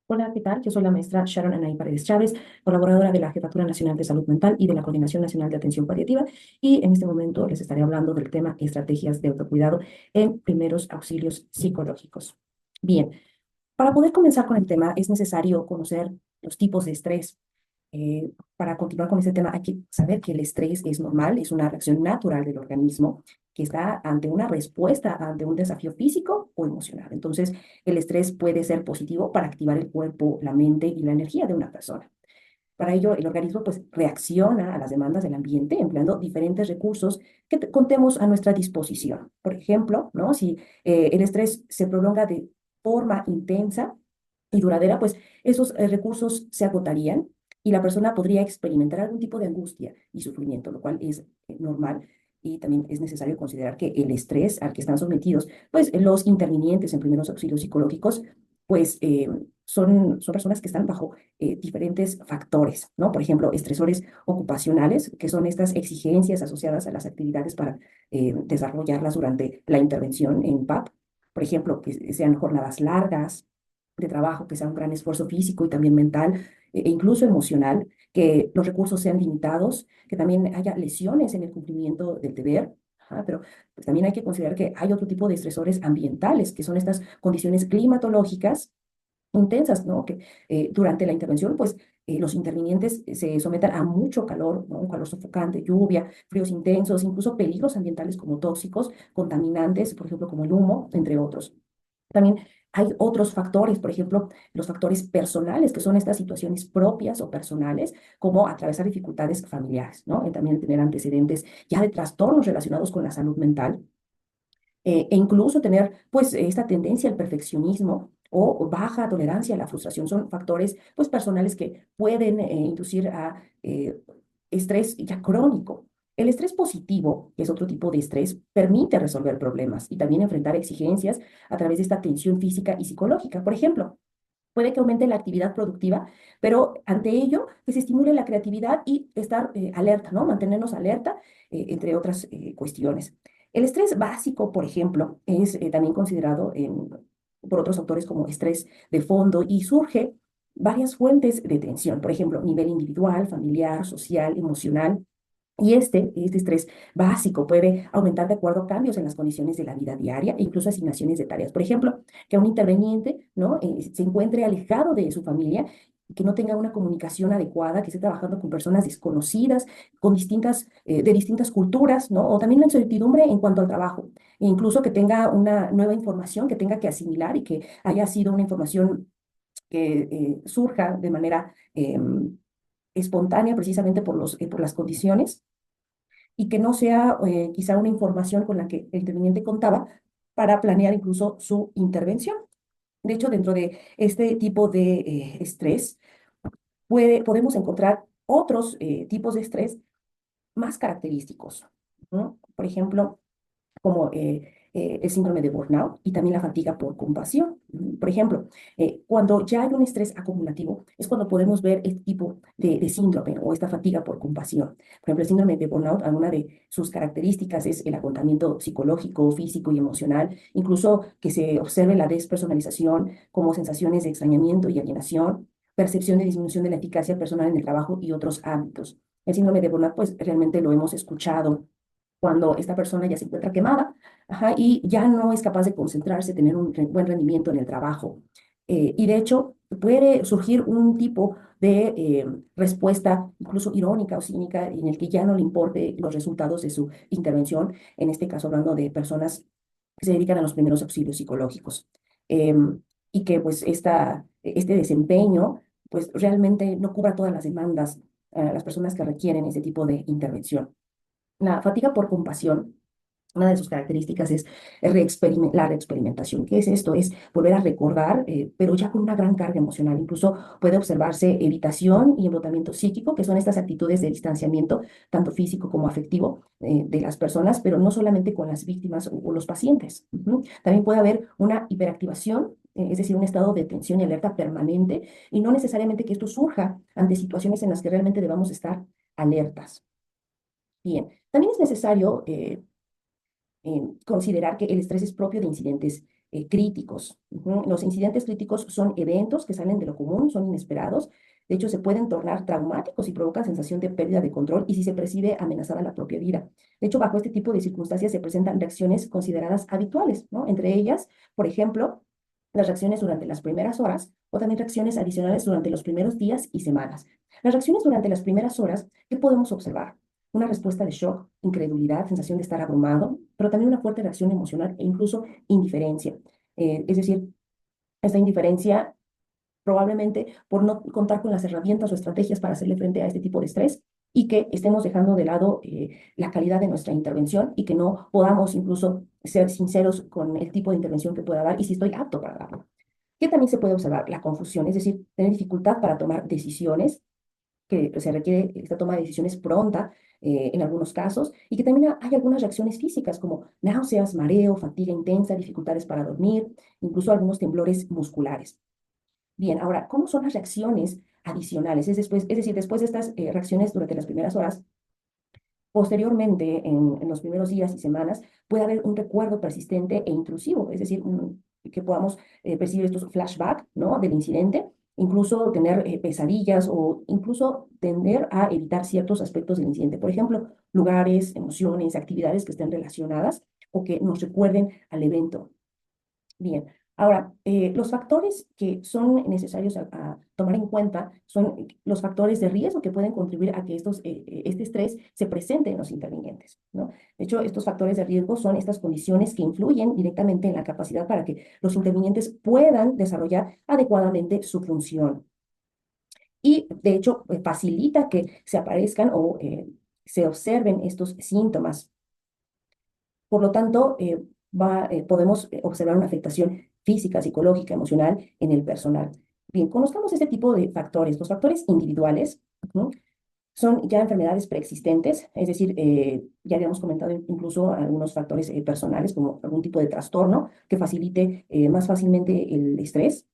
Hola, ¿qué tal? Yo soy la maestra Sharon Anaí Paredes Chávez, colaboradora de la Jefatura Nacional de Salud Mental y de la Coordinación Nacional de Atención Paliativa, y en este momento les estaré hablando del tema estrategias de autocuidado en primeros auxilios psicológicos. Bien, para poder comenzar con el tema es necesario conocer los tipos de estrés. Para continuar con este tema, hay que saber que el estrés es normal, es una reacción natural del organismo que está ante una respuesta, ante un desafío físico o emocional. Entonces, el estrés puede ser positivo para activar el cuerpo, la mente y la energía de una persona. Para ello, el organismo pues reacciona a las demandas del ambiente empleando diferentes recursos que contemos a nuestra disposición. Por ejemplo, ¿no? Si el estrés se prolonga de forma intensa y duradera, pues esos recursos se agotarían y la persona podría experimentar algún tipo de angustia y sufrimiento, lo cual es normal. Y también es necesario considerar que el estrés al que están sometidos, pues los intervinientes en primeros auxilios psicológicos, pues son personas que están bajo diferentes factores, ¿no? Por ejemplo, estresores ocupacionales, que son estas exigencias asociadas a las actividades para desarrollarlas durante la intervención en PAP. Por ejemplo, que sean jornadas largas de trabajo, que sea un gran esfuerzo físico y también mental, e incluso emocional, que los recursos sean limitados, que también haya lesiones en el cumplimiento del deber. Ajá, pero pues, también hay que considerar que hay otro tipo de estresores ambientales, que son estas condiciones climatológicas intensas, ¿no? Que durante la intervención, pues los intervinientes se someten a mucho calor, ¿no? Un calor sofocante, lluvia, fríos intensos, incluso peligros ambientales como tóxicos, contaminantes, por ejemplo, como el humo, entre otros. También hay otros factores, por ejemplo, los factores personales, que son estas situaciones propias o personales, como atravesar dificultades familiares, ¿no? Y también tener antecedentes ya de trastornos relacionados con la salud mental e incluso tener pues esta tendencia al perfeccionismo o baja tolerancia a la frustración son factores pues personales que pueden inducir a estrés ya crónico. El estrés positivo, que es otro tipo de estrés, permite resolver problemas y también enfrentar exigencias a través de esta tensión física y psicológica. Por ejemplo, puede que aumente la actividad productiva, pero ante ello que se estimule la creatividad y estar alerta, ¿no? Mantenernos alerta, entre otras cuestiones. El estrés básico, por ejemplo, es también considerado por otros autores como estrés de fondo y surge varias fuentes de tensión, por ejemplo, nivel individual, familiar, social, emocional. Y este estrés básico puede aumentar de acuerdo a cambios en las condiciones de la vida diaria e incluso asignaciones de tareas. Por ejemplo, que un interveniente, ¿no? Se encuentre alejado de su familia, que no tenga una comunicación adecuada, que esté trabajando con personas desconocidas, de distintas culturas, ¿no? O también la incertidumbre en cuanto al trabajo, e incluso que tenga una nueva información que tenga que asimilar y que haya sido una información que surja de manera espontánea precisamente por las condiciones y que no sea quizá una información con la que el interviniente contaba para planear incluso su intervención. De hecho, dentro de este tipo de estrés, podemos encontrar otros tipos de estrés más característicos, ¿no? Por ejemplo, como el síndrome de burnout y también la fatiga por compasión. Por ejemplo, cuando ya hay un estrés acumulativo, es cuando podemos ver este tipo de síndrome o esta fatiga por compasión. Por ejemplo, el síndrome de burnout, alguna de sus características es el agotamiento psicológico, físico y emocional, incluso que se observe la despersonalización como sensaciones de extrañamiento y alienación, percepción de disminución de la eficacia personal en el trabajo y otros ámbitos. El síndrome de burnout, pues realmente lo hemos escuchado cuando esta persona ya se encuentra quemada, ajá, y ya no es capaz de concentrarse, tener un buen rendimiento en el trabajo. Y de hecho, puede surgir un tipo de respuesta incluso irónica o cínica en el que ya no le importe los resultados de su intervención, en este caso hablando de personas que se dedican a los primeros auxilios psicológicos. Y que pues este desempeño pues realmente no cubra todas las demandas a las personas que requieren ese tipo de intervención. La fatiga por compasión, una de sus características es la reexperimentación. ¿Qué es esto? Es volver a recordar, pero ya con una gran carga emocional. Incluso puede observarse evitación y embotamiento psíquico, que son estas actitudes de distanciamiento, tanto físico como afectivo, de las personas, pero no solamente con las víctimas o los pacientes. Ujú. También puede haber una hiperactivación, es decir, un estado de tensión y alerta permanente, y no necesariamente que esto surja ante situaciones en las que realmente debamos estar alertas. Bien, también es necesario considerar que el estrés es propio de incidentes críticos. Los incidentes críticos son eventos que salen de lo común, son inesperados. De hecho, se pueden tornar traumáticos y provocan sensación de pérdida de control y si se percibe amenazada la propia vida. De hecho, bajo este tipo de circunstancias se presentan reacciones consideradas habituales, ¿no? Entre ellas, por ejemplo, las reacciones durante las primeras horas o también reacciones adicionales durante los primeros días y semanas. Las reacciones durante las primeras horas, ¿qué podemos observar? Una respuesta de shock, incredulidad, sensación de estar abrumado, pero también una fuerte reacción emocional e incluso indiferencia. Es decir, esta indiferencia probablemente por no contar con las herramientas o estrategias para hacerle frente a este tipo de estrés y que estemos dejando de lado la calidad de nuestra intervención y que no podamos incluso ser sinceros con el tipo de intervención que pueda dar y si estoy apto para darlo. ¿Qué también se puede observar? La confusión, es decir, tener dificultad para tomar decisiones, que se requiere esta toma de decisiones pronta en algunos casos, y que también hay algunas reacciones físicas como náuseas, mareo, fatiga intensa, dificultades para dormir, incluso algunos temblores musculares. Bien, ahora, ¿cómo son las reacciones adicionales? Es decir, después de estas reacciones durante las primeras horas, posteriormente, en los primeros días y semanas, puede haber un recuerdo persistente e intrusivo, es decir, que podamos percibir estos flashbacks, ¿no? Del incidente, incluso tener pesadillas o incluso tender a evitar ciertos aspectos del incidente. Por ejemplo, lugares, emociones, actividades que estén relacionadas o que nos recuerden al evento. Bien, ahora, los factores que son necesarios a tomar en cuenta son los factores de riesgo que pueden contribuir a que este estrés se presente en los intervinientes, ¿no? De hecho, estos factores de riesgo son estas condiciones que influyen directamente en la capacidad para que los intervinientes puedan desarrollar adecuadamente su función. Y, de hecho, facilita que se aparezcan o se observen estos síntomas. Por lo tanto, podemos observar una afectación física, psicológica, emocional en el personal. Bien, conozcamos este tipo de factores. Los factores individuales, ¿no? Son ya enfermedades preexistentes, es decir, ya habíamos comentado incluso algunos factores personales, como algún tipo de trastorno que facilite más fácilmente el estrés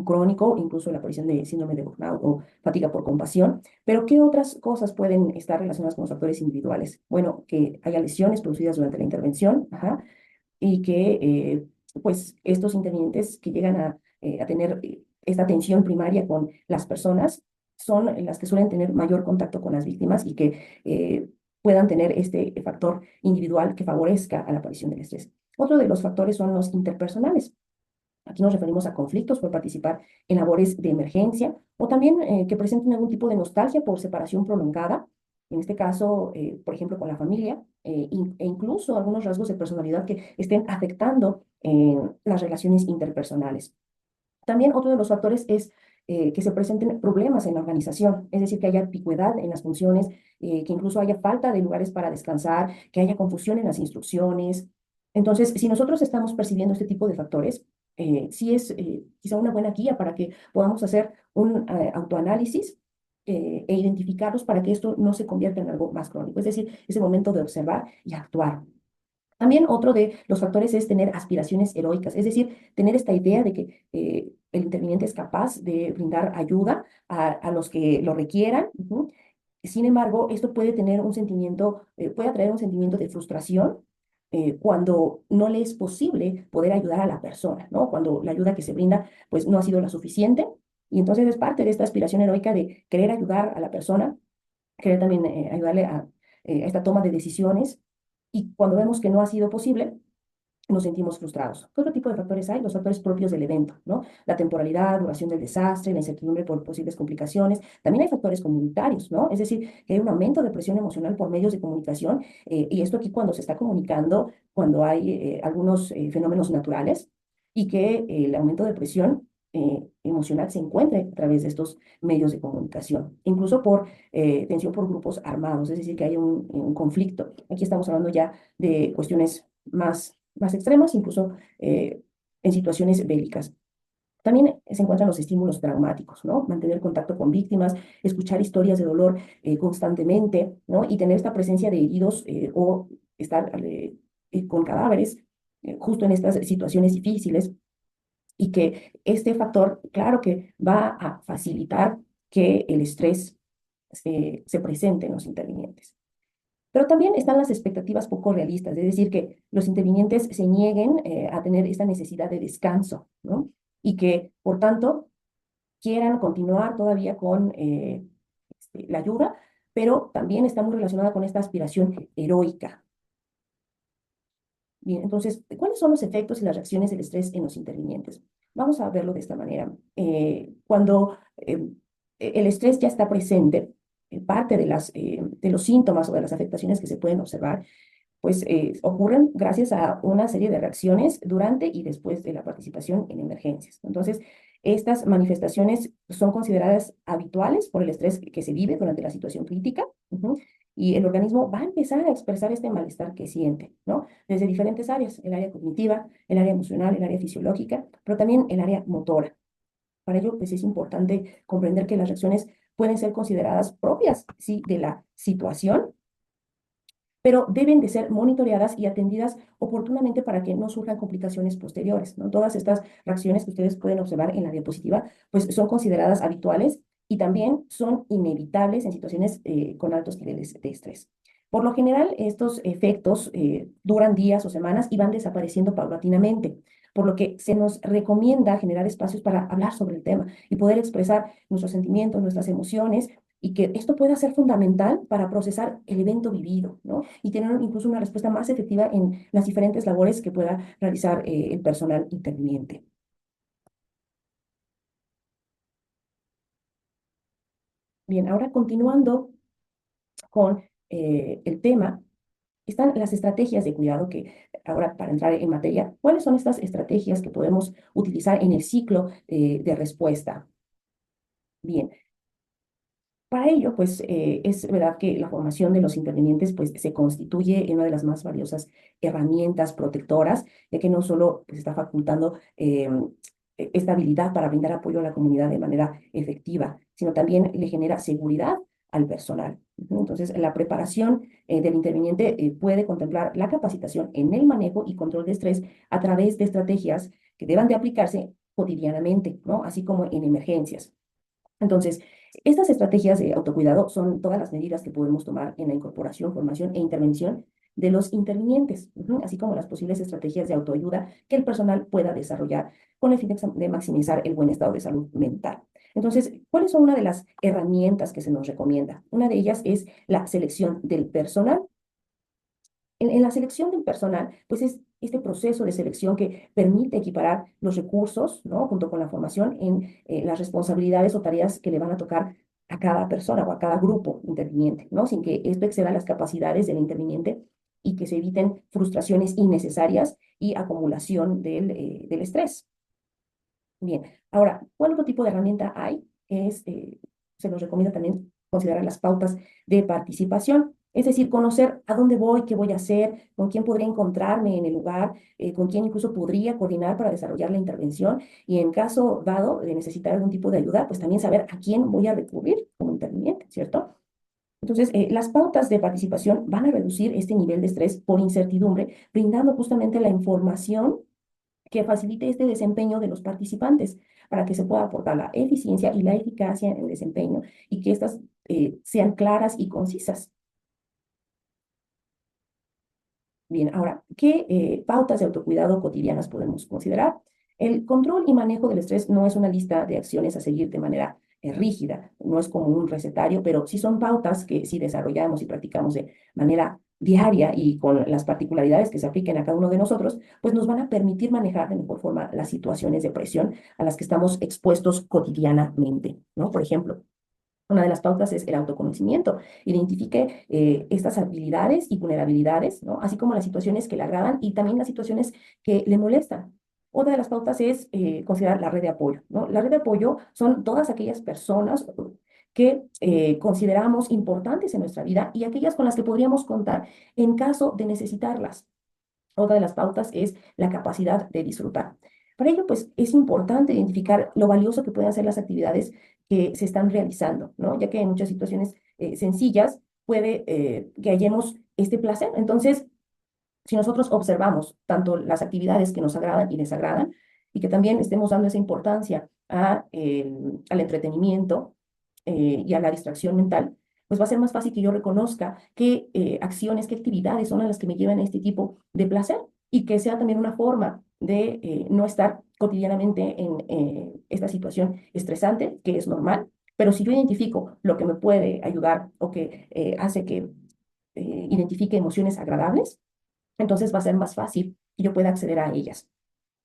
crónico, incluso la aparición de síndrome de burnout o fatiga por compasión. Pero, ¿qué otras cosas pueden estar relacionadas con los factores individuales? Bueno, que haya lesiones producidas durante la intervención, ajá, y que pues estos intervinientes que llegan a tener esta atención primaria con las personas son las que suelen tener mayor contacto con las víctimas y que puedan tener este factor individual que favorezca a la aparición del estrés. Otro de los factores son los interpersonales. Aquí nos referimos a conflictos por participar en labores de emergencia o también que presenten algún tipo de nostalgia por separación prolongada, en este caso, por ejemplo, con la familia, e incluso algunos rasgos de personalidad que estén afectando las relaciones interpersonales. También otro de los factores es que se presenten problemas en la organización, es decir, que haya ambigüedad en las funciones, que incluso haya falta de lugares para descansar, que haya confusión en las instrucciones. Entonces, si nosotros estamos percibiendo este tipo de factores, sí es quizá una buena guía para que podamos hacer un autoanálisis e identificarlos para que esto no se convierta en algo más crónico. Es decir, es el momento de observar y actuar. También otro de los factores es tener aspiraciones heroicas, es decir, tener esta idea de que el interviniente es capaz de brindar ayuda a los que lo requieran. Sin embargo, esto puede tener un sentimiento, puede atraer un sentimiento de frustración cuando no le es posible poder ayudar a la persona, ¿no? Cuando la ayuda que se brinda pues no ha sido la suficiente. Y entonces es parte de esta aspiración heroica de querer ayudar a la persona, querer también ayudarle a esta toma de decisiones. Y cuando vemos que no ha sido posible, nos sentimos frustrados. ¿Qué otro tipo de factores hay? Los factores propios del evento, ¿no? La temporalidad, duración del desastre, la incertidumbre por posibles complicaciones. También hay factores comunitarios, ¿no? Es decir, que hay un aumento de presión emocional por medios de comunicación, y esto aquí cuando se está comunicando, cuando hay algunos fenómenos naturales, y que el aumento de presión emocional se encuentre a través de estos medios de comunicación, incluso por tensión por grupos armados, es decir, que hay un conflicto. Aquí estamos hablando ya de cuestiones más extremas, incluso en situaciones bélicas. También se encuentran los estímulos traumáticos, ¿no? Mantener contacto con víctimas, escuchar historias de dolor constantemente, ¿no? Y tener esta presencia de heridos o estar con cadáveres justo en estas situaciones difíciles y que este factor, claro que va a facilitar que el estrés se presente en los intervinientes. Pero también están las expectativas poco realistas, es decir, que los intervinientes se nieguen a tener esta necesidad de descanso, ¿no? Y que, por tanto, quieran continuar todavía con la ayuda, pero también está muy relacionada con esta aspiración heroica. Bien, entonces, ¿cuáles son los efectos y las reacciones del estrés en los intervinientes? Vamos a verlo de esta manera. Cuando el estrés ya está presente, parte de los síntomas o de las afectaciones que se pueden observar pues ocurren gracias a una serie de reacciones durante y después de la participación en emergencias. Entonces, estas manifestaciones son consideradas habituales por el estrés que se vive durante la situación crítica, y el organismo va a empezar a expresar este malestar que siente, ¿no? Desde diferentes áreas, el área cognitiva, el área emocional, el área fisiológica, pero también el área motora. Para ello, pues es importante comprender que las reacciones pueden ser consideradas propias, sí, de la situación, pero deben de ser monitoreadas y atendidas oportunamente para que no surjan complicaciones posteriores, ¿no? Todas estas reacciones que ustedes pueden observar en la diapositiva, pues son consideradas habituales y también son inevitables en situaciones con altos niveles de estrés. Por lo general, estos efectos duran días o semanas y van desapareciendo paulatinamente, por lo que se nos recomienda generar espacios para hablar sobre el tema y poder expresar nuestros sentimientos, nuestras emociones, y que esto pueda ser fundamental para procesar el evento vivido, ¿no? Y tener incluso una respuesta más efectiva en las diferentes labores que pueda realizar el personal interviniente. Bien, ahora continuando con el tema, están las estrategias de cuidado que, ahora para entrar en materia, ¿cuáles son estas estrategias que podemos utilizar en el ciclo de respuesta? Bien, para ello, pues es verdad que la formación de los intervinientes pues, se constituye en una de las más valiosas herramientas protectoras, ya que no solo pues, está facultando esta habilidad para brindar apoyo a la comunidad de manera efectiva, sino también le genera seguridad al personal. Entonces, la preparación del interviniente puede contemplar la capacitación en el manejo y control de estrés a través de estrategias que deban de aplicarse cotidianamente, ¿no? Así como en emergencias. Entonces, estas estrategias de autocuidado son todas las medidas que podemos tomar en la incorporación, formación e intervención de los intervinientes, así como las posibles estrategias de autoayuda que el personal pueda desarrollar con el fin de maximizar el buen estado de salud mental. Entonces, ¿cuáles son una de las herramientas que se nos recomienda? Una de ellas es la selección del personal. En la selección del personal, pues es este proceso de selección que permite equiparar los recursos, ¿no? Junto con la formación en las responsabilidades o tareas que le van a tocar a cada persona o a cada grupo interviniente, ¿no? Sin que esto exceda las capacidades del interviniente y que se eviten frustraciones innecesarias y acumulación del estrés. Bien, ahora, ¿cuál otro tipo de herramienta hay? Se nos recomienda también considerar las pautas de participación, es decir, conocer a dónde voy, qué voy a hacer, con quién podría encontrarme en el lugar, con quién incluso podría coordinar para desarrollar la intervención y en caso dado de necesitar algún tipo de ayuda, pues también saber a quién voy a recurrir como interviniente, ¿cierto? Entonces, las pautas de participación van a reducir este nivel de estrés por incertidumbre, brindando justamente la información que facilite este desempeño de los participantes para que se pueda aportar la eficiencia y la eficacia en el desempeño y que estas sean claras y concisas. Bien, ahora, ¿qué pautas de autocuidado cotidianas podemos considerar? El control y manejo del estrés no es una lista de acciones a seguir de manera rígida, no es como un recetario, pero sí son pautas que si desarrollamos y practicamos de manera diaria y con las particularidades que se apliquen a cada uno de nosotros, pues nos van a permitir manejar de mejor forma las situaciones de presión a las que estamos expuestos cotidianamente, ¿no? Por ejemplo, una de las pautas es el autoconocimiento. Identifique estas habilidades y vulnerabilidades, ¿no? Así como las situaciones que le agradan y también las situaciones que le molestan. Otra de las pautas es considerar la red de apoyo, ¿no? La red de apoyo son todas aquellas personas que consideramos importantes en nuestra vida y aquellas con las que podríamos contar en caso de necesitarlas. Otra de las pautas es la capacidad de disfrutar. Para ello, pues, es importante identificar lo valioso que pueden ser las actividades que se están realizando, ¿no? Ya que en muchas situaciones sencillas puede que hallemos este placer. Entonces, si nosotros observamos tanto las actividades que nos agradan y desagradan, y que también estemos dando esa importancia al entretenimiento y a la distracción mental, pues va a ser más fácil que yo reconozca qué acciones, qué actividades son las que me llevan a este tipo de placer y que sea también una forma de no estar cotidianamente en esta situación estresante, que es normal, pero si yo identifico lo que me puede ayudar o que hace que identifique emociones agradables, entonces va a ser más fácil que yo pueda acceder a ellas.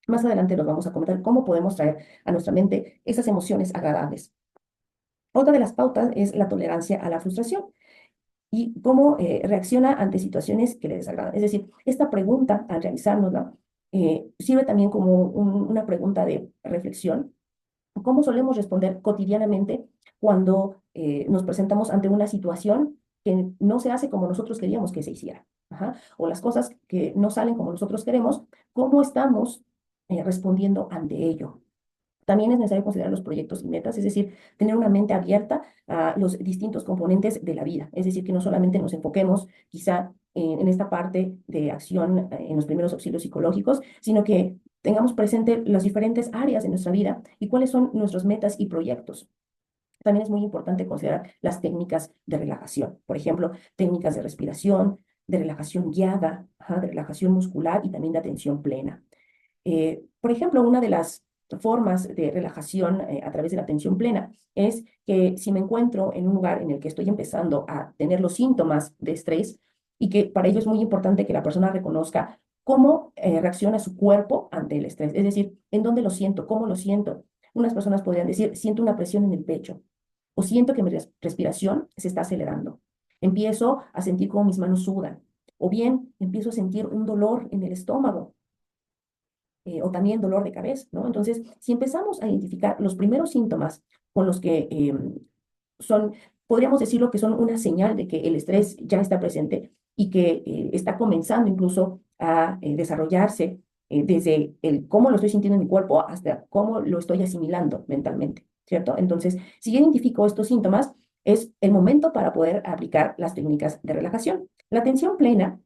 Más adelante nos vamos a comentar cómo podemos traer a nuestra mente esas emociones agradables. Otra de las pautas es la tolerancia a la frustración y cómo reacciona ante situaciones que le desagradan. Es decir, esta pregunta, al realizárnosla, sirve también como una pregunta de reflexión. ¿Cómo solemos responder cotidianamente cuando nos presentamos ante una situación que no se hace como nosotros queríamos que se hiciera? Ajá. O las cosas que no salen como nosotros queremos, ¿cómo estamos respondiendo ante ello? También es necesario considerar los proyectos y metas, es decir, tener una mente abierta a los distintos componentes de la vida. Es decir, que no solamente nos enfoquemos quizá en esta parte de acción en los primeros auxilios psicológicos, sino que tengamos presente las diferentes áreas de nuestra vida y cuáles son nuestros metas y proyectos. También es muy importante considerar las técnicas de relajación. Por ejemplo, técnicas de respiración, de relajación guiada, ajá, de relajación muscular y también de atención plena. Por ejemplo, una de las formas de relajación a través de la atención plena es que si me encuentro en un lugar en el que estoy empezando a tener los síntomas de estrés y que para ello es muy importante que la persona reconozca cómo reacciona su cuerpo ante el estrés, es decir, en dónde lo siento, cómo lo siento. Unas personas podrían decir, siento una presión en el pecho o siento que mi respiración se está acelerando. Empiezo a sentir como mis manos sudan o bien empiezo a sentir un dolor en el estómago o también dolor de cabeza, ¿no? Entonces, si empezamos a identificar los primeros síntomas con los que son, podríamos decirlo que son una señal de que el estrés ya está presente y que está comenzando incluso a desarrollarse desde el cómo lo estoy sintiendo en mi cuerpo hasta cómo lo estoy asimilando mentalmente, ¿cierto? Entonces, si yo identifico estos síntomas, es el momento para poder aplicar las técnicas de relajación. La atención plena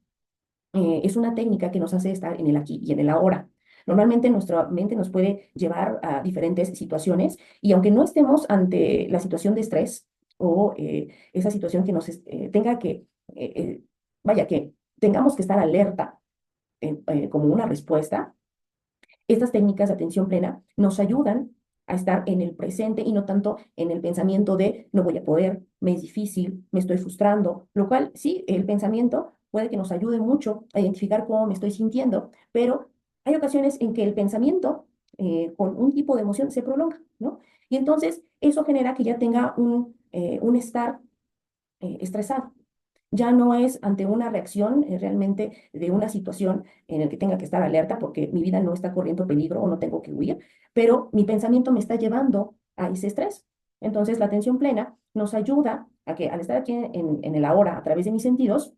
es una técnica que nos hace estar en el aquí y en el ahora. Normalmente nuestra mente nos puede llevar a diferentes situaciones y aunque no estemos ante la situación de estrés o esa situación que nos tenga que, vaya, que tengamos que estar alerta como una respuesta, estas técnicas de atención plena nos ayudan a estar en el presente y no tanto en el pensamiento de no voy a poder, me es difícil, me estoy frustrando, lo cual sí, el pensamiento puede que nos ayude mucho a identificar cómo me estoy sintiendo, pero hay ocasiones en que el pensamiento con un tipo de emoción se prolonga, ¿no? Y entonces eso genera que ya tenga un estar estresado. Ya no es ante una reacción realmente de una situación en la que tenga que estar alerta porque mi vida no está corriendo peligro o no tengo que huir, pero mi pensamiento me está llevando a ese estrés. Entonces, la atención plena nos ayuda a que al estar aquí en el ahora a través de mis sentidos,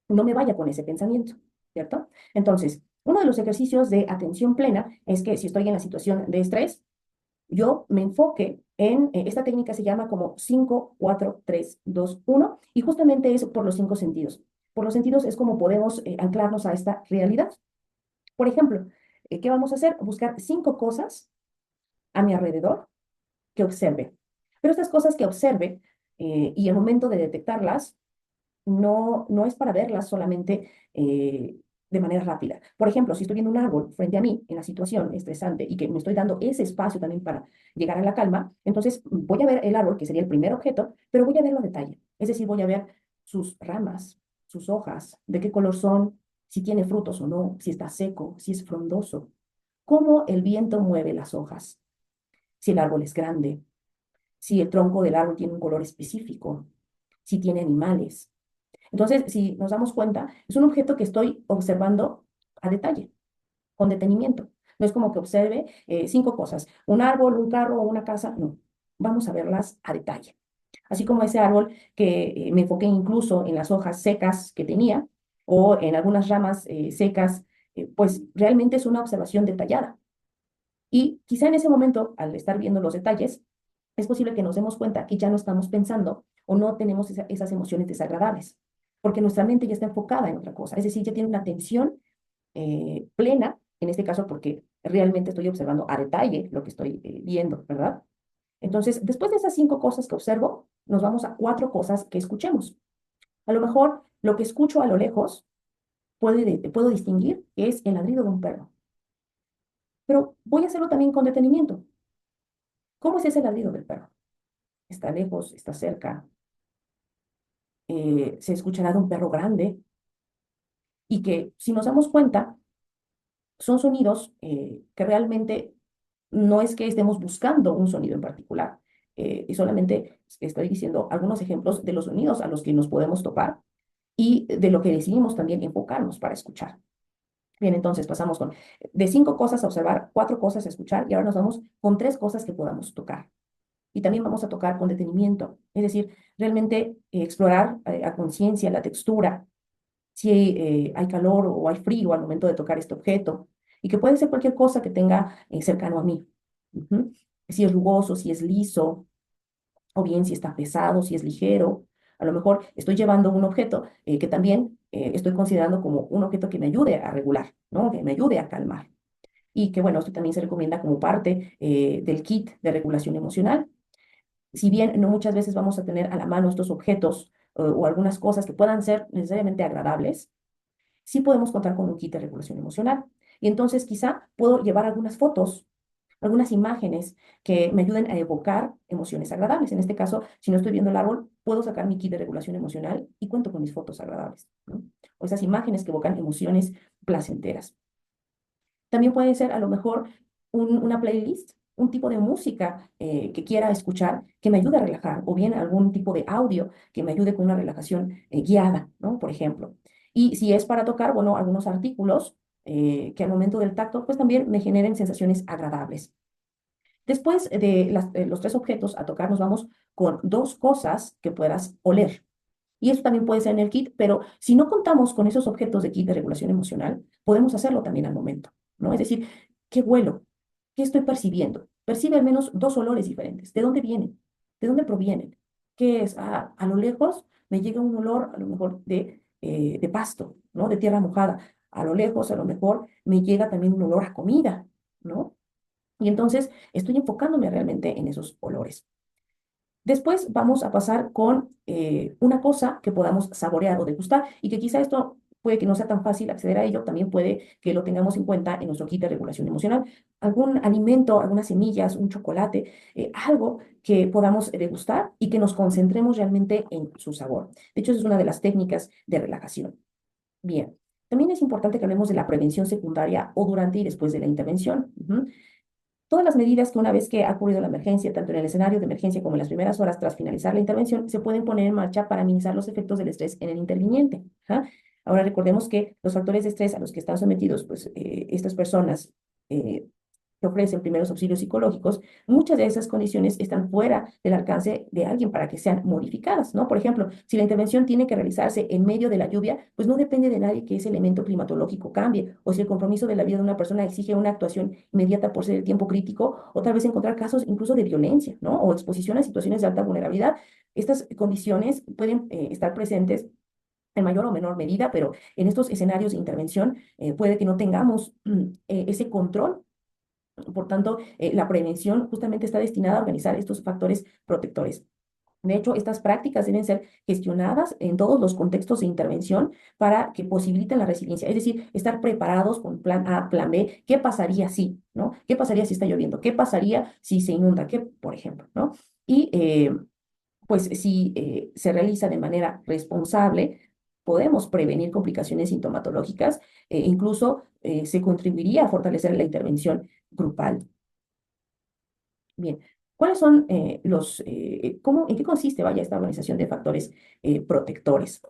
no me vaya con ese pensamiento, ¿cierto? Entonces, uno de los ejercicios de atención plena es que si estoy en la situación de estrés, yo me enfoque en, esta técnica se llama como 5 4 3 2 1 y justamente es por los 5 sentidos. Por los sentidos es como podemos anclarnos a esta realidad. Por ejemplo, ¿qué vamos a hacer? Buscar 5 cosas a mi alrededor que observe. Pero estas cosas que observe y el momento de detectarlas no es para verlas solamente de manera rápida. Por ejemplo, si estoy viendo un árbol frente a mí en la situación estresante y que me estoy dando ese espacio también para llegar a la calma, entonces voy a ver el árbol, que sería el primer objeto, pero voy a verlo a detalle. Es decir, voy a ver sus ramas, sus hojas, de qué color son, si tiene frutos o no, si está seco, si es frondoso, cómo el viento mueve las hojas, si el árbol es grande, si el tronco del árbol tiene un color específico, si tiene animales. Entonces, si nos damos cuenta, es un objeto que estoy observando a detalle, con detenimiento. No es como que observe 5 cosas, un árbol, un carro o una casa, no. Vamos a verlas a detalle. Así como ese árbol que me enfoqué incluso en las hojas secas que tenía o en algunas ramas secas, pues realmente es una observación detallada. Y quizá en ese momento, al estar viendo los detalles, es posible que nos demos cuenta que ya no estamos pensando o no tenemos esas emociones desagradables, porque nuestra mente ya está enfocada en otra cosa, es decir, ya tiene una atención plena, en este caso porque realmente estoy observando a detalle lo que estoy viendo, ¿verdad? Entonces, después de esas 5 cosas que observo, nos vamos a 4 cosas que escuchemos. A lo mejor lo que escucho a lo lejos puedo distinguir que es el ladrido de un perro, pero voy a hacerlo también con detenimiento. ¿Cómo es ese ladrido del perro? ¿Está lejos? ¿Está cerca? ¿Se escuchará de un perro grande? Y que si nos damos cuenta, son sonidos que realmente no es que estemos buscando un sonido en particular. Y solamente estoy diciendo algunos ejemplos de los sonidos a los que nos podemos topar y de lo que decidimos también enfocarnos para escuchar. Bien, entonces pasamos de 5 cosas a observar, 4 cosas a escuchar y ahora nos vamos con 3 cosas que podamos tocar. Y también vamos a tocar con detenimiento, es decir, realmente explorar a conciencia la textura, si hay calor o hay frío al momento de tocar este objeto, y que puede ser cualquier cosa que tenga cercano a mí. Ujú. Si es rugoso, si es liso, o bien si está pesado, si es ligero. A lo mejor estoy llevando un objeto que también estoy considerando como un objeto que me ayude a regular, ¿no? Que me ayude a calmar. Y que, bueno, esto también se recomienda como parte del kit de regulación emocional. Si bien no muchas veces vamos a tener a la mano estos objetos o algunas cosas que puedan ser necesariamente agradables, sí podemos contar con un kit de regulación emocional. Y entonces quizá puedo llevar algunas fotos, algunas imágenes que me ayuden a evocar emociones agradables. En este caso, si no estoy viendo el árbol, puedo sacar mi kit de regulación emocional y cuento con mis fotos agradables, ¿no? O esas imágenes que evocan emociones placenteras. También puede ser a lo mejor una playlist, un tipo de música que quiera escuchar que me ayude a relajar, o bien algún tipo de audio que me ayude con una relajación guiada, ¿no? Por ejemplo. Y si es para tocar, bueno, algunos artículos que al momento del tacto, pues también me generen sensaciones agradables. Después de los 3 objetos a tocar, nos vamos con 2 cosas que puedas oler. Y eso también puede ser en el kit, pero si no contamos con esos objetos de kit de regulación emocional, podemos hacerlo también al momento, ¿no? Es decir, ¿qué huelo? ¿Qué estoy percibiendo? Percibe al menos 2 olores diferentes. ¿De dónde vienen? ¿De dónde provienen? ¿Qué es? Ah, a lo lejos me llega un olor a lo mejor de pasto, ¿no? De tierra mojada. A lo lejos a lo mejor me llega también un olor a comida, ¿no? Y entonces estoy enfocándome realmente en esos olores. Después vamos a pasar con una cosa que podamos saborear o degustar y que quizá esto puede que no sea tan fácil acceder a ello, también puede que lo tengamos en cuenta en nuestro kit de regulación emocional. Algún alimento, algunas semillas, un chocolate, algo que podamos degustar y que nos concentremos realmente en su sabor. De hecho, esa es una de las técnicas de relajación. Bien, también es importante que hablemos de la prevención secundaria o durante y después de la intervención. Todas las medidas que una vez que ha ocurrido la emergencia, tanto en el escenario de emergencia como en las primeras horas tras finalizar la intervención, se pueden poner en marcha para minimizar los efectos del estrés en el interviniente. ¿Ah? Ahora recordemos que los factores de estrés a los que están sometidos pues, estas personas eh, que ofrecen primeros auxilios psicológicos, muchas de esas condiciones están fuera del alcance de alguien para que sean modificadas, ¿no? Por ejemplo, si la intervención tiene que realizarse en medio de la lluvia, pues no depende de nadie que ese elemento climatológico cambie, o si el compromiso de la vida de una persona exige una actuación inmediata por ser el tiempo crítico, o tal vez encontrar casos incluso de violencia, ¿no? O exposición a situaciones de alta vulnerabilidad. Estas condiciones pueden estar presentes en mayor o menor medida, pero en estos escenarios de intervención puede que no tengamos ese control. Por tanto, la prevención justamente está destinada a organizar estos factores protectores. De hecho, estas prácticas deben ser gestionadas en todos los contextos de intervención para que posibiliten la resiliencia, es decir, estar preparados con plan A, plan B, ¿qué pasaría si, no? ¿Qué pasaría si está lloviendo? ¿Qué pasaría si se inunda? ¿Qué, por ejemplo, no? Y pues si se realiza de manera responsable, podemos prevenir complicaciones sintomatológicas, incluso se contribuiría a fortalecer la intervención grupal. Bien, ¿cuáles son en qué consiste, vaya, esta organización de factores protectores?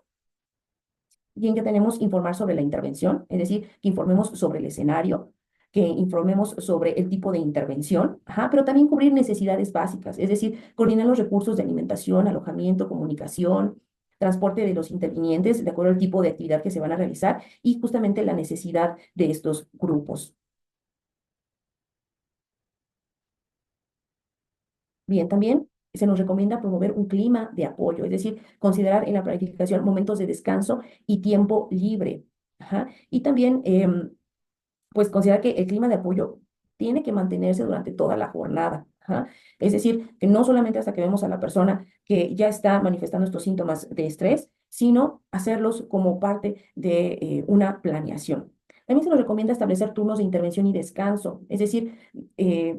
Bien, ya tenemos informar sobre la intervención, es decir, que informemos sobre el escenario, que informemos sobre el tipo de intervención, ajá, pero también cubrir necesidades básicas, es decir, coordinar los recursos de alimentación, alojamiento, comunicación, transporte de los intervinientes de acuerdo al tipo de actividad que se van a realizar y justamente la necesidad de estos grupos. Bien, también se nos recomienda promover un clima de apoyo, es decir, considerar en la planificación momentos de descanso y tiempo libre. Ajá. Y también, pues, considerar que el clima de apoyo tiene que mantenerse durante toda la jornada. Ajá. Es decir, que no solamente hasta que vemos a la persona que ya está manifestando estos síntomas de estrés, sino hacerlos como parte de una planeación. También se nos recomienda establecer turnos de intervención y descanso, es decir,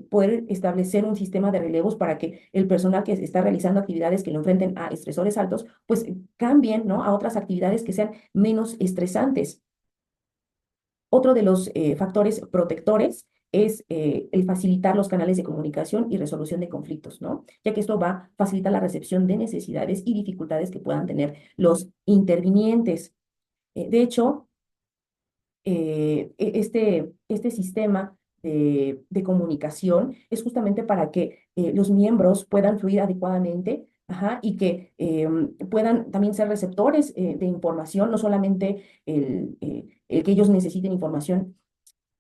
poder establecer un sistema de relevos para que el personal que está realizando actividades que lo enfrenten a estresores altos, pues cambien, ¿no?, a otras actividades que sean menos estresantes. Otro de los factores protectores es el facilitar los canales de comunicación y resolución de conflictos, ¿no? Ya que esto va a facilitar la recepción de necesidades y dificultades que puedan tener los intervinientes. De hecho, este sistema de comunicación es justamente para que los miembros puedan fluir adecuadamente, ajá, y que puedan también ser receptores de información, no solamente el que ellos necesiten información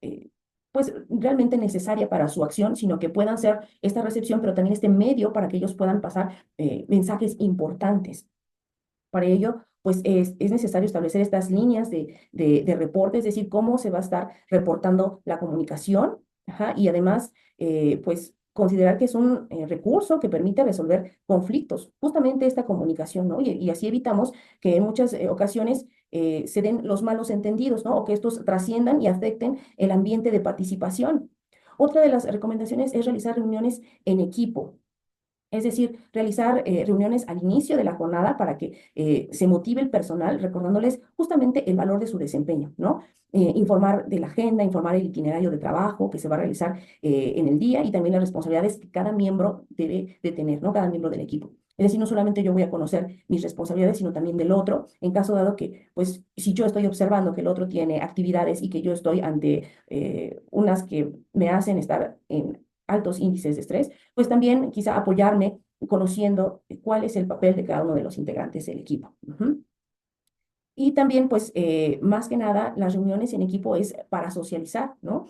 eh, pues realmente necesaria para su acción, sino que puedan ser esta recepción, pero también este medio para que ellos puedan pasar mensajes importantes. Para ello, pues es necesario establecer estas líneas de reporte, es decir, cómo se va a estar reportando la comunicación, ajá, y además, pues considerar que es un recurso que permite resolver conflictos, justamente esta comunicación, ¿no? Y así evitamos que en muchas ocasiones se den los malos entendidos, ¿no? O que estos trasciendan y afecten el ambiente de participación. Otra de las recomendaciones es realizar reuniones en equipo. Es decir, realizar reuniones al inicio de la jornada para que se motive el personal, recordándoles justamente el valor de su desempeño, ¿no? Informar de la agenda, informar el itinerario de trabajo que se va a realizar en el día y también las responsabilidades que cada miembro debe de tener, ¿no? Cada miembro del equipo. Es decir, no solamente yo voy a conocer mis responsabilidades, sino también del otro, en caso dado que, pues, si yo estoy observando que el otro tiene actividades y que yo estoy ante unas que me hacen estar en altos índices de estrés, pues también quizá apoyarme conociendo cuál es el papel de cada uno de los integrantes del equipo. Y también, pues, más que nada, las reuniones en equipo es para socializar, ¿no?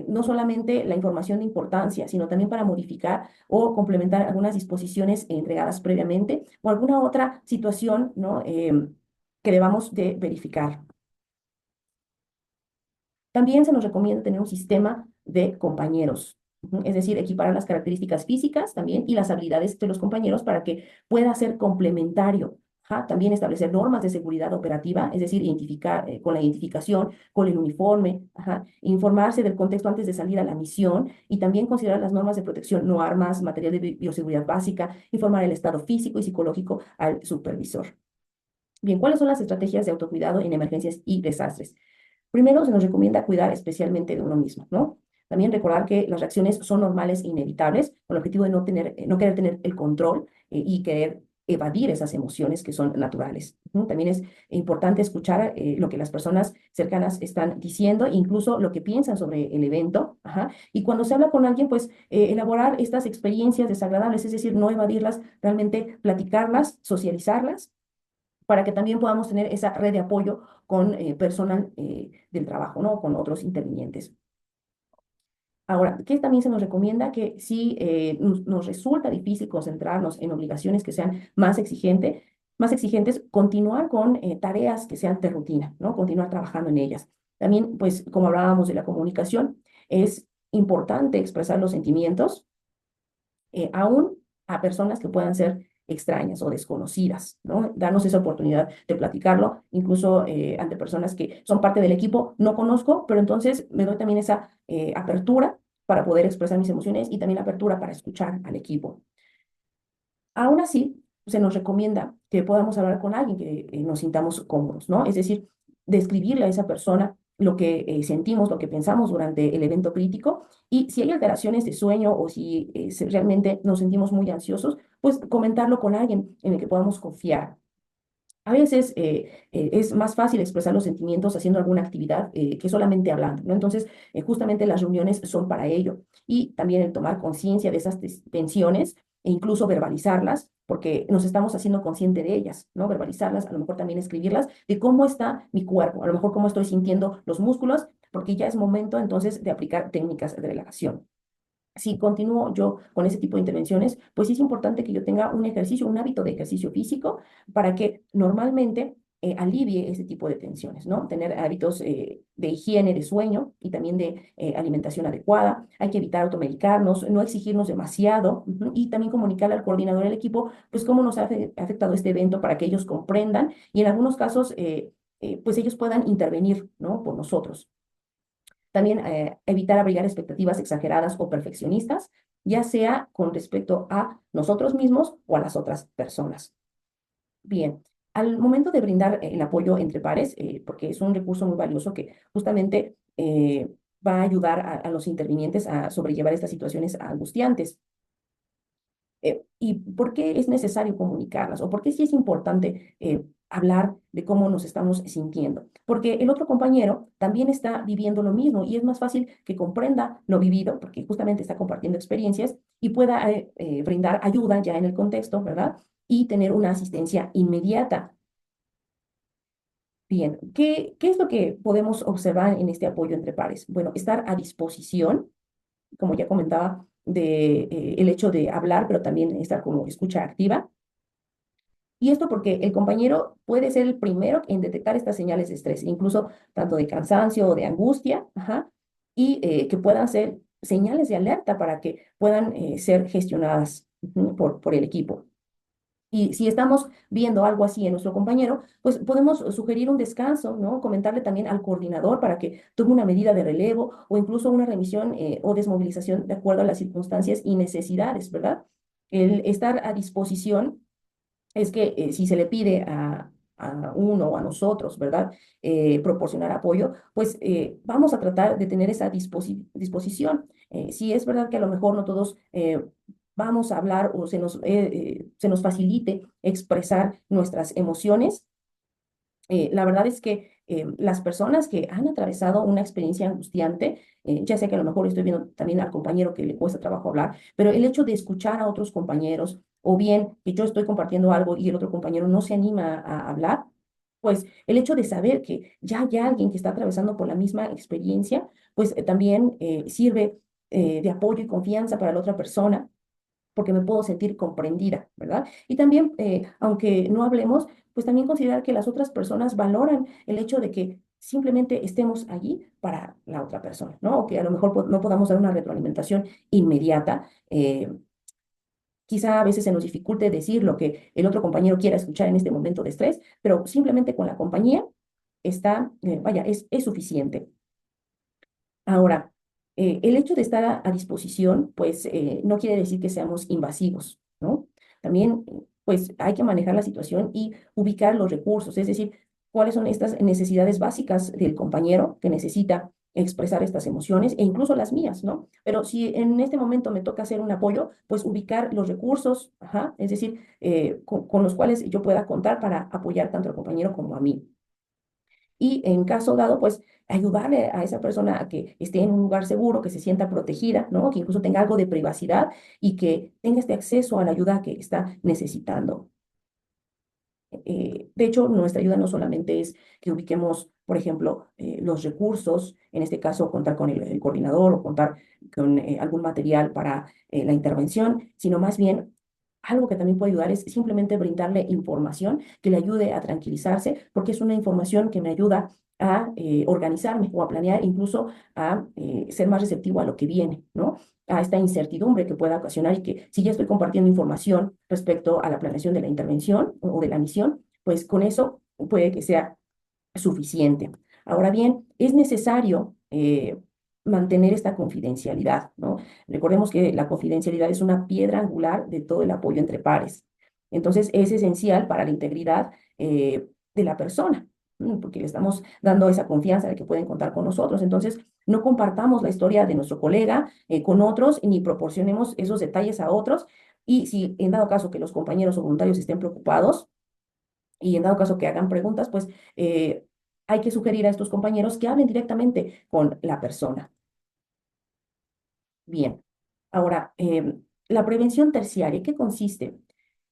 No solamente la información de importancia, sino también para modificar o complementar algunas disposiciones entregadas previamente o alguna otra situación, ¿no? Que debamos de verificar. También se nos recomienda tener un sistema de compañeros, es decir, equiparar las características físicas también y las habilidades de los compañeros para que pueda ser complementario. Ajá. También establecer normas de seguridad operativa, es decir, identificar con la identificación, con el uniforme, ajá, informarse del contexto antes de salir a la misión y también considerar las normas de protección, no armas, material de bioseguridad básica, informar el estado físico y psicológico al supervisor. Bien, ¿cuáles son las estrategias de autocuidado en emergencias y desastres? Primero, se nos recomienda cuidar especialmente de uno mismo, ¿no? También recordar que las reacciones son normales e inevitables, con el objetivo de no querer tener el control y querer evadir esas emociones que son naturales. También es importante escuchar lo que las personas cercanas están diciendo, incluso lo que piensan sobre el evento. Ajá. Y cuando se habla con alguien, pues elaborar estas experiencias desagradables, es decir, no evadirlas, realmente platicarlas, socializarlas para que también podamos tener esa red de apoyo con personal del trabajo, ¿no? Con otros intervinientes. Ahora, ¿qué también se nos recomienda? Que si nos resulta difícil concentrarnos en obligaciones que sean más exigentes, continuar con tareas que sean de rutina, ¿no? Continuar trabajando en ellas. También, pues, como hablábamos de la comunicación, es importante expresar los sentimientos, aún a personas que puedan ser extrañas o desconocidas, ¿no? Darnos esa oportunidad de platicarlo, incluso ante personas que son parte del equipo, no conozco, pero entonces me doy también esa apertura para poder expresar mis emociones y también apertura para escuchar al equipo. Aún así, se nos recomienda que podamos hablar con alguien que nos sintamos cómodos, ¿no? Es decir, describirle a esa persona lo que sentimos, lo que pensamos durante el evento crítico y si hay alteraciones de sueño o si realmente nos sentimos muy ansiosos, pues comentarlo con alguien en el que podamos confiar. A veces es más fácil expresar los sentimientos haciendo alguna actividad que solamente hablando, ¿no? Entonces, justamente las reuniones son para ello. Y también el tomar conciencia de esas tensiones e incluso verbalizarlas, porque nos estamos haciendo consciente de ellas, ¿no? Verbalizarlas, a lo mejor también escribirlas, de cómo está mi cuerpo, a lo mejor cómo estoy sintiendo los músculos, porque ya es momento entonces de aplicar técnicas de relajación. Si continúo yo con ese tipo de intervenciones, pues sí es importante que yo tenga un ejercicio, un hábito de ejercicio físico para que normalmente alivie ese tipo de tensiones, ¿no? Tener hábitos de higiene, de sueño y también de alimentación adecuada. Hay que evitar automedicarnos, no exigirnos demasiado y también comunicarle al coordinador del equipo, pues cómo nos ha afectado este evento para que ellos comprendan y en algunos casos, pues ellos puedan intervenir, ¿no? Por nosotros. También evitar abrigar expectativas exageradas o perfeccionistas, ya sea con respecto a nosotros mismos o a las otras personas. Bien, al momento de brindar el apoyo entre pares, porque es un recurso muy valioso que justamente va a ayudar a los intervinientes a sobrellevar estas situaciones angustiantes. ¿Y por qué es necesario comunicarlas? ¿O por qué sí es importante hablar de cómo nos estamos sintiendo? Porque el otro compañero también está viviendo lo mismo y es más fácil que comprenda lo vivido, porque justamente está compartiendo experiencias y pueda brindar ayuda ya en el contexto, ¿verdad? Y tener una asistencia inmediata. Bien, ¿qué es lo que podemos observar en este apoyo entre pares? Bueno, estar a disposición, como ya comentaba, de el hecho de hablar, pero también estar como escucha activa. Y esto porque el compañero puede ser el primero en detectar estas señales de estrés, incluso tanto de cansancio o de angustia, ajá, y que puedan ser señales de alerta para que puedan ser gestionadas por el equipo. Y si estamos viendo algo así en nuestro compañero, pues podemos sugerir un descanso, ¿no? Comentarle también al coordinador para que tome una medida de relevo o incluso una remisión o desmovilización de acuerdo a las circunstancias y necesidades, ¿verdad? El estar a disposición es que si se le pide a uno o a nosotros, ¿verdad? Proporcionar apoyo, pues vamos a tratar de tener esa disposición. Si es verdad que a lo mejor no todos vamos a hablar o se nos facilite expresar nuestras emociones, la verdad es que las personas que han atravesado una experiencia angustiante, ya sé que a lo mejor estoy viendo también al compañero que le cuesta trabajo hablar, pero el hecho de escuchar a otros compañeros, o bien que yo estoy compartiendo algo y el otro compañero no se anima a hablar, pues el hecho de saber que ya hay alguien que está atravesando por la misma experiencia, pues también sirve de apoyo y confianza para la otra persona porque me puedo sentir comprendida, ¿verdad? Y también, aunque no hablemos, pues también considerar que las otras personas valoran el hecho de que simplemente estemos allí para la otra persona, ¿no? O que a lo mejor no podamos dar una retroalimentación inmediata. Quizá a veces se nos dificulte decir lo que el otro compañero quiera escuchar en este momento de estrés, pero simplemente con la compañía está, vaya, es suficiente. Ahora, el hecho de estar a disposición, pues no quiere decir que seamos invasivos, ¿no? También, pues hay que manejar la situación y ubicar los recursos, es decir, cuáles son estas necesidades básicas del compañero que necesita expresar estas emociones e incluso las mías, ¿no? Pero si en este momento me toca hacer un apoyo, pues ubicar los recursos, ajá, es decir, con los cuales yo pueda contar para apoyar tanto al compañero como a mí y en caso dado, pues ayudarle a esa persona a que esté en un lugar seguro, que se sienta protegida, ¿no? Que incluso tenga algo de privacidad y que tenga este acceso a la ayuda que está necesitando. De hecho, nuestra ayuda no solamente es que ubiquemos, por ejemplo, los recursos, en este caso contar con el coordinador o contar con algún material para la intervención, sino más bien algo que también puede ayudar es simplemente brindarle información que le ayude a tranquilizarse, porque es una información que me ayuda a organizarme o a planear, incluso a ser más receptivo a lo que viene, ¿no? A esta incertidumbre que pueda ocasionar y que si ya estoy compartiendo información respecto a la planeación de la intervención o de la misión, pues con eso puede que sea suficiente. Ahora bien, es necesario mantener esta confidencialidad, ¿no? Recordemos que la confidencialidad es una piedra angular de todo el apoyo entre pares. Entonces, es esencial para la integridad de la persona, porque le estamos dando esa confianza de que pueden contar con nosotros. Entonces, no compartamos la historia de nuestro colega con otros ni proporcionemos esos detalles a otros. Y si en dado caso que los compañeros o voluntarios estén preocupados, y en dado caso que hagan preguntas, pues hay que sugerir a estos compañeros que hablen directamente con la persona. Bien, ahora, la prevención terciaria, ¿qué consiste?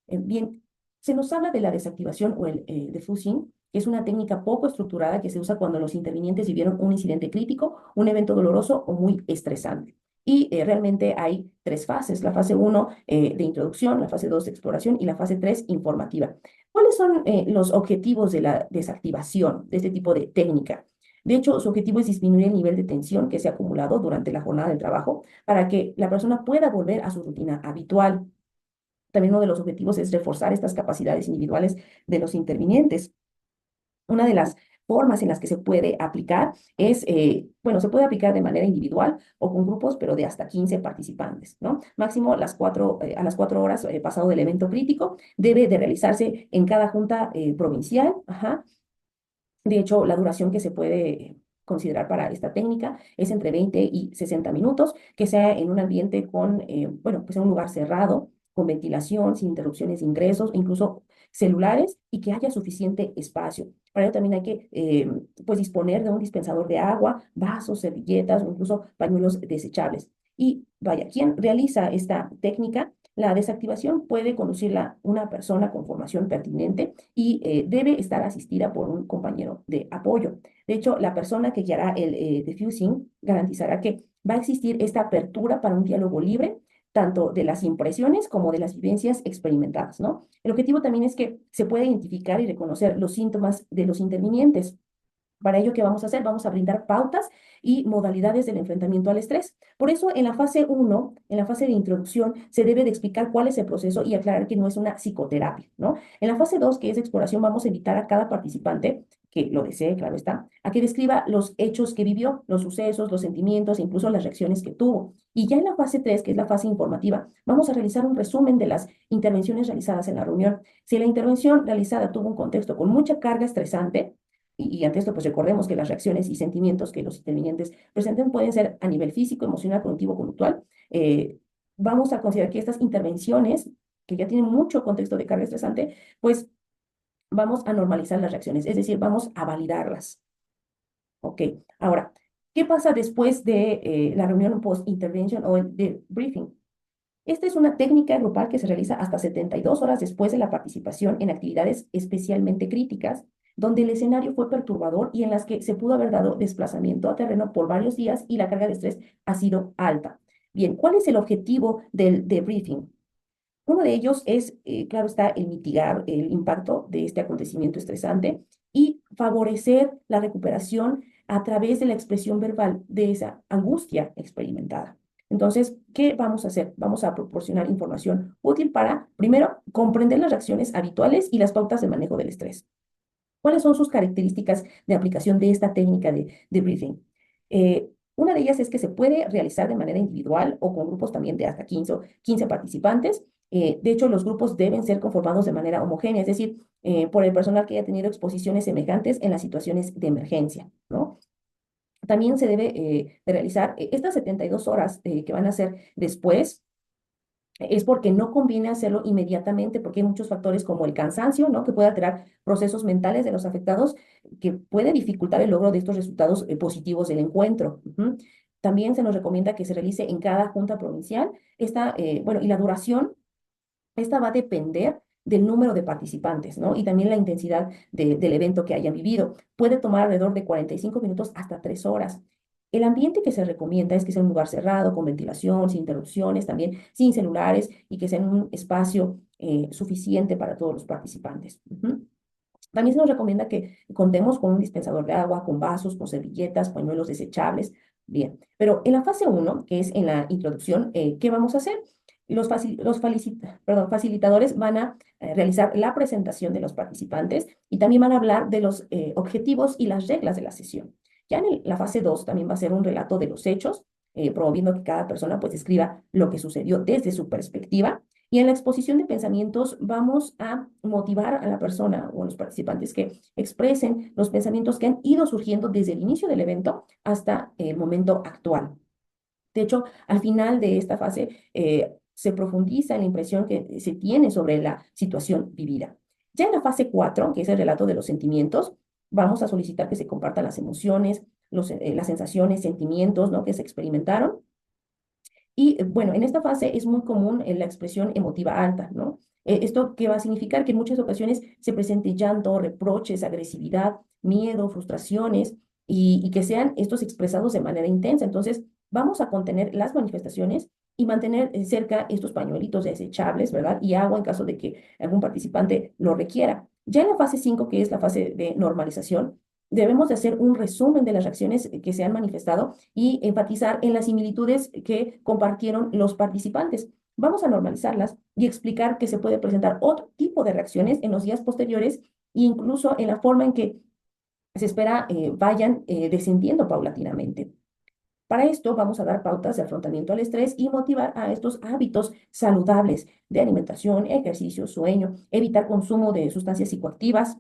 Bien, se nos habla de la desactivación o el defussing, que es una técnica poco estructurada que se usa cuando los intervinientes vivieron un incidente crítico, un evento doloroso o muy estresante. Y realmente hay tres fases, la fase 1 de introducción, la fase 2 de exploración y la fase 3 informativa. ¿Cuáles son los objetivos de la desactivación de este tipo de técnica? De hecho, su objetivo es disminuir el nivel de tensión que se ha acumulado durante la jornada de trabajo para que la persona pueda volver a su rutina habitual. También uno de los objetivos es reforzar estas capacidades individuales de los intervinientes. Una de las formas en las que se puede aplicar es, bueno, se puede aplicar de manera individual o con grupos, pero de hasta 15 participantes, ¿no? Máximo a las 4 horas pasado del evento crítico, debe de realizarse en cada junta provincial. Ajá. De hecho, la duración que se puede considerar para esta técnica es entre 20 y 60 minutos, que sea en un ambiente con, bueno, pues en un lugar cerrado, con ventilación, sin interrupciones de ingresos, incluso celulares, y que haya suficiente espacio. Para ello también hay que, pues, disponer de un dispensador de agua, vasos, servilletas o incluso pañuelos desechables. Y vaya, ¿quién realiza esta técnica? La desactivación puede conducirla una persona con formación pertinente y debe estar asistida por un compañero de apoyo. De hecho, la persona que guiará el diffusing garantizará que va a existir esta apertura para un diálogo libre, tanto de las impresiones como de las vivencias experimentadas, ¿no? El objetivo también es que se pueda identificar y reconocer los síntomas de los intervinientes. Para ello, ¿qué vamos a hacer? Vamos a brindar pautas y modalidades del enfrentamiento al estrés. Por eso, en la fase 1, en la fase de introducción, se debe de explicar cuál es el proceso y aclarar que no es una psicoterapia, ¿no? En la fase 2, que es exploración, vamos a invitar a cada participante, que lo desee, claro está, a que describa los hechos que vivió, los sucesos, los sentimientos e incluso las reacciones que tuvo. Y ya en la fase 3, que es la fase informativa, vamos a realizar un resumen de las intervenciones realizadas en la reunión. Si la intervención realizada tuvo un contexto con mucha carga estresante, y ante esto, pues recordemos que las reacciones y sentimientos que los intervinientes presenten pueden ser a nivel físico, emocional, cognitivo, conductual. Vamos a considerar que estas intervenciones, que ya tienen mucho contexto de carga estresante, pues vamos a normalizar las reacciones, es decir, vamos a validarlas. Ok, ahora, ¿qué pasa después de la reunión post-intervention o el de briefing? Esta es una técnica grupal que se realiza hasta 72 horas después de la participación en actividades especialmente críticas, donde el escenario fue perturbador y en las que se pudo haber dado desplazamiento a terreno por varios días y la carga de estrés ha sido alta. Bien, ¿cuál es el objetivo del debriefing? Uno de ellos es, claro está, el mitigar el impacto de este acontecimiento estresante y favorecer la recuperación a través de la expresión verbal de esa angustia experimentada. Entonces, ¿qué vamos a hacer? Vamos a proporcionar información útil para, primero, comprender las reacciones habituales y las pautas de manejo del estrés. ¿Cuáles son sus características de aplicación de esta técnica de briefing? Una de ellas es que se puede realizar de manera individual o con grupos también de hasta 15 participantes. De hecho, los grupos deben ser conformados de manera homogénea, es decir, por el personal que haya tenido exposiciones semejantes en las situaciones de emergencia, ¿no? También se debe de realizar estas 72 horas que van a ser después, es porque no conviene hacerlo inmediatamente, porque hay muchos factores como el cansancio, ¿no? Que puede alterar procesos mentales de los afectados, que puede dificultar el logro de estos resultados positivos del encuentro. También se nos recomienda que se realice en cada junta provincial. Bueno, y la duración, esta va a depender del número de participantes, ¿no? Y también la intensidad del evento que hayan vivido. Puede tomar alrededor de 45 minutos hasta 3 horas. El ambiente que se recomienda es que sea un lugar cerrado, con ventilación, sin interrupciones, también sin celulares y que sea en un espacio suficiente para todos los participantes. También se nos recomienda que contemos con un dispensador de agua, con vasos, con servilletas, pañuelos desechables. Bien, pero en la fase 1, que es en la introducción, ¿qué vamos a hacer? Facilitadores van a realizar la presentación de los participantes y también van a hablar de los objetivos y las reglas de la sesión. Ya en la fase 2 también va a ser un relato de los hechos, promoviendo que cada persona pues escriba lo que sucedió desde su perspectiva. Y en la exposición de pensamientos vamos a motivar a la persona o a los participantes que expresen los pensamientos que han ido surgiendo desde el inicio del evento hasta el momento actual. De hecho, al final de esta fase se profundiza en la impresión que se tiene sobre la situación vivida. Ya en la fase 4, que es el relato de los sentimientos, vamos a solicitar que se compartan las emociones, las sensaciones, sentimientos, ¿no? Que se experimentaron. Y bueno, en esta fase es muy común la expresión emotiva alta, ¿no? ¿Esto qué va a significar? Que en muchas ocasiones se presente llanto, reproches, agresividad, miedo, frustraciones y que sean estos expresados de manera intensa. Entonces, vamos a contener las manifestaciones y mantener cerca estos pañuelitos desechables, ¿verdad? Y agua en caso de que algún participante lo requiera. Ya en la fase 5, que es la fase de normalización, debemos de hacer un resumen de las reacciones que se han manifestado y enfatizar en las similitudes que compartieron los participantes. Vamos a normalizarlas y explicar que se puede presentar otro tipo de reacciones en los días posteriores e incluso en la forma en que se espera vayan descendiendo paulatinamente. Para esto vamos a dar pautas de afrontamiento al estrés y motivar a estos hábitos saludables de alimentación, ejercicio, sueño, evitar consumo de sustancias psicoactivas,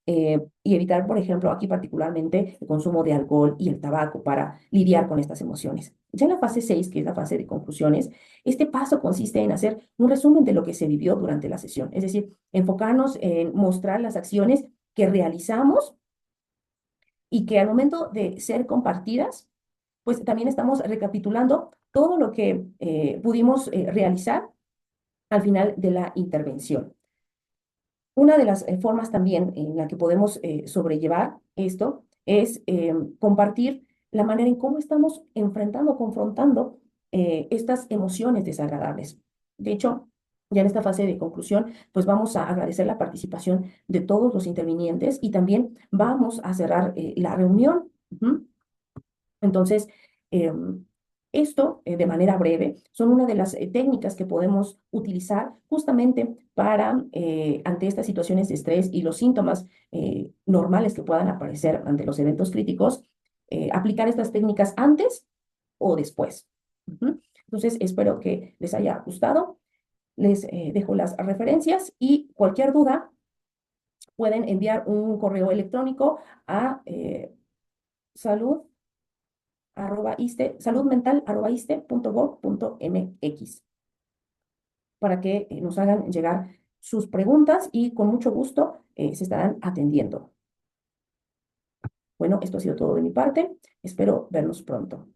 y evitar, por ejemplo, aquí particularmente el consumo de alcohol y el tabaco para lidiar con estas emociones. Ya en la fase 6, que es la fase de conclusiones, este paso consiste en hacer un resumen de lo que se vivió durante la sesión, es decir, enfocarnos en mostrar las acciones que realizamos y que al momento de ser compartidas, pues también estamos recapitulando todo lo que pudimos realizar al final de la intervención. Una de las formas también en la que podemos sobrellevar esto es compartir la manera en cómo estamos enfrentando, confrontando estas emociones desagradables. De hecho, ya en esta fase de conclusión, pues vamos a agradecer la participación de todos los intervinientes y también vamos a cerrar la reunión. Ujú. Entonces, esto de manera breve son una de las técnicas que podemos utilizar justamente para, ante estas situaciones de estrés y los síntomas normales que puedan aparecer ante los eventos críticos, aplicar estas técnicas antes o después. Ujú. Entonces, espero que les haya gustado. Les dejo las referencias y cualquier duda pueden enviar un correo electrónico a salud saludmental@iste.gov.mx para que nos hagan llegar sus preguntas y con mucho gusto se estarán atendiendo. Bueno, esto ha sido todo de mi parte. Espero verlos pronto.